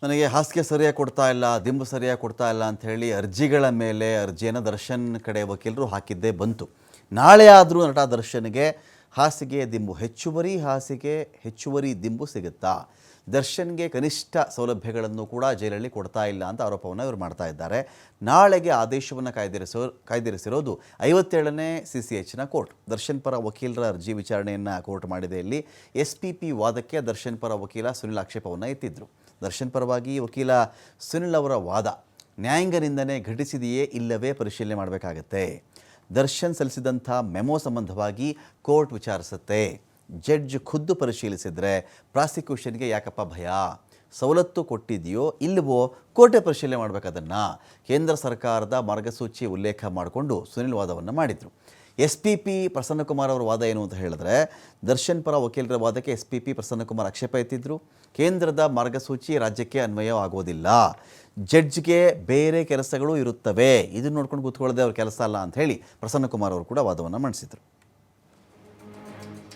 ನನಗೆ ಹಾಸಿಗೆ ಸರಿಯಾಗಿ ಕೊಡ್ತಾ ಇಲ್ಲ, ದಿಂಬು ಸರಿಯಾಗಿ ಕೊಡ್ತಾ ಇಲ್ಲ ಅಂಥೇಳಿ ಅರ್ಜಿಗಳ ಮೇಲೆ ಅರ್ಜಿಯನ್ನು ದರ್ಶನ್ ಕಡೆ ವಕೀಲರು ಹಾಕಿದ್ದೇ ಬಂತು. ನಾಳೆ ಆದರೂ ನಟ ದರ್ಶನ್ಗೆ ಹಾಸಿಗೆ ದಿಂಬು ಹೆಚ್ಚುವರಿ ದಿಂಬು ಸಿಗುತ್ತಾ? ದರ್ಶನ್ಗೆ ಕನಿಷ್ಠ ಸೌಲಭ್ಯಗಳನ್ನು ಕೂಡ ಜೈಲಲ್ಲಿ ಕೊಡ್ತಾ ಇಲ್ಲ ಅಂತ ಆರೋಪವನ್ನು ಇವರು ಮಾಡ್ತಾ ಇದ್ದಾರೆ. ನಾಳೆಗೆ ಆದೇಶವನ್ನು ಕಾಯ್ದಿರಿಸಿರೋದು 57ನೇ CCHನ ಕೋರ್ಟ್. ದರ್ಶನ್ ಪರ ವಕೀಲರ ಅರ್ಜಿ ವಿಚಾರಣೆಯನ್ನು ಕೋರ್ಟ್ ಮಾಡಿದೆ. ಇಲ್ಲಿ SPP ವಾದಕ್ಕೆ ದರ್ಶನ್ ಪರ ವಕೀಲ ಸುನಿಲ್ ಆಕ್ಷೇಪವನ್ನು ಎತ್ತಿದ್ರು. ದರ್ಶನ್ ಪರವಾಗಿ ವಕೀಲ ಸುನಿಲ್ ಅವರ ವಾದ ನ್ಯಾಯಾಂಗ ನಿಂದನೆ ಘಟಿಸಿದೆಯೇ ಇಲ್ಲವೇ ಪರಿಶೀಲನೆ ಮಾಡಬೇಕಾಗತ್ತೆ. ದರ್ಶನ್ ಸಲ್ಲಿಸಿದಂಥ ಮೆಮೊ ಸಂಬಂಧವಾಗಿ ಕೋರ್ಟ್ ವಿಚಾರಿಸುತ್ತೆ. ಜಡ್ಜ್ ಖುದ್ದು ಪರಿಶೀಲಿಸಿದರೆ ಪ್ರಾಸಿಕ್ಯೂಷನ್ಗೆ ಯಾಕಪ್ಪ ಭಯ? ಸವಲತ್ತು ಕೊಟ್ಟಿದೆಯೋ ಇಲ್ಲವೋ ಕೋರ್ಟೇ ಪರಿಶೀಲನೆ ಮಾಡಬೇಕದನ್ನು. ಕೇಂದ್ರ ಸರ್ಕಾರದ ಮಾರ್ಗಸೂಚಿ ಉಲ್ಲೇಖ ಮಾಡಿಕೊಂಡು ಸುನಿಲ್ ವಾದವನ್ನು ಮಾಡಿದರು. SPP ಪ್ರಸನ್ನಕುಮಾರ್ ಅವರ ವಾದ ಏನು ಅಂತ ಹೇಳಿದ್ರೆ, ದರ್ಶನ್ ಪರ ವಕೀಲರ ವಾದಕ್ಕೆ SPP ಪ್ರಸನ್ನಕುಮಾರ್ ಆಕ್ಷೇಪ ಎತ್ತಿದ್ರು. ಕೇಂದ್ರದ ಮಾರ್ಗಸೂಚಿ ರಾಜ್ಯಕ್ಕೆ ಅನ್ವಯವಾಗೋದಿಲ್ಲ, ಜಡ್ಜ್ಗೆ ಬೇರೆ ಕೆಲಸಗಳು ಇರುತ್ತವೆ, ಇದನ್ನು ನೋಡ್ಕೊಂಡು ಕೂತ್ಕೊಳ್ಳೋದೇ ಅವ್ರ ಕೆಲಸ ಅಲ್ಲ ಅಂತ ಹೇಳಿ ಪ್ರಸನ್ನಕುಮಾರ್ ಅವರು ಕೂಡ ವಾದವನ್ನು ಮಂಡಿಸಿದರು.